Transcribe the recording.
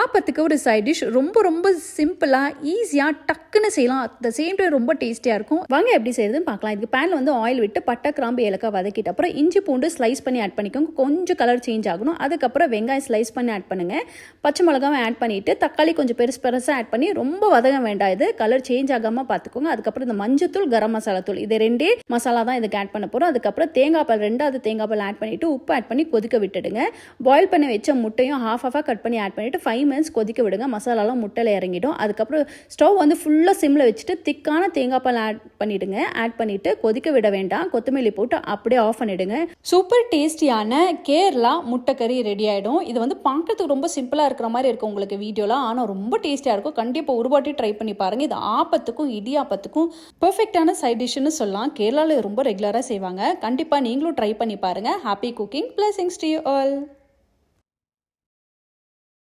ஆப்பத்துக்கு ஒரு side dish ரொம்ப ரொம்ப சிம்பிளாக ஈஸியாக டக்குன்னு செய்யலாம். அட் த சேம் டைம் ரொம்ப டேஸ்டியாக இருக்கும். வாங்க எப்படி செய்யறதுன்னு பார்க்கலாம். இதுக்கு பேனில் வந்து ஆயில் விட்டு பட்டை கிராம்பு ஏலக்காய் வதக்கிட்டு அப்புறம் இஞ்சி பூண்டு ஸ்லைஸ் பண்ணி ஆட் பண்ணிக்கோங்க. கொஞ்சம் கலர் சேஞ்ச் ஆகணும். அதுக்கப்புறம் வெங்காயம் ஸ்லைஸ் பண்ணி ஆட் பண்ணுங்க. பச்சை மிளகாவை ஆட் பண்ணிட்டு தக்காளி கொஞ்சம் பெருசாக ஆட் பண்ணி ரொம்ப வதங்க வேண்டாம். இது கலர் சேஞ்ச் ஆகாமல் பார்த்துக்கோங்க. அதுக்கப்புறம் இந்த மஞ்சத்தூள் கரம் மசாலா தூள் இது ரெண்டே மசாலா தான் இதுக்கு ஆட் பண்ண போகிறோம். அதுக்கப்புறம் தேங்காய் பால் ரெண்டாவது தேங்காய் பால் ஆட் பண்ணிட்டு உப்பு ஆட் பண்ணி கொதிக்க விட்டுடுங்க. பாயில் பண்ணி வச்ச முட்டையும் ஹாஃபாக கட் பண்ணி ஆட் பண்ணிட்டு 5 minutes கொதிக்க விடுங்க. மசாலாலாம் முட்டையில் இறங்கிடும். அதுக்கப்புறம் ஸ்டவ் வந்து ஃபுல்லாக சிம்மில் வச்சுட்டு திக்கான தேங்காய் பால் ஆட் பண்ணிவிடுங்க. ஆட் பண்ணிவிட்டு கொதிக்க விட வேண்டாம். கொத்தமல்லி போட்டு அப்படியே ஆஃப் பண்ணிவிடுங்க. சூப்பர் டேஸ்டியான கேரளா முட்டைக்கறி ரெடி ஆகிடும். இது வந்து பார்க்கறதுக்கு ரொம்ப சிம்பிளாக இருக்கிற மாதிரி இருக்கும் உங்களுக்கு வீடியோவில். ஆனால் ரொம்ப டேஸ்டியாக இருக்கும். கண்டிப்பாக ஒரு வாட்டி ட்ரை பண்ணி பாருங்கள். இது ஆப்பத்துக்கும் இடியாப்பத்துக்கும் பெர்ஃபெக்டான சைட் டிஷ்னு சொல்லலாம். கேரளாவில் ரொம்ப ரெகுலராக செய்வாங்க. கண்டிப்பாக நீங்களும் ட்ரை பண்ணி பாருங்கள். Happy cooking. Blessings to you all.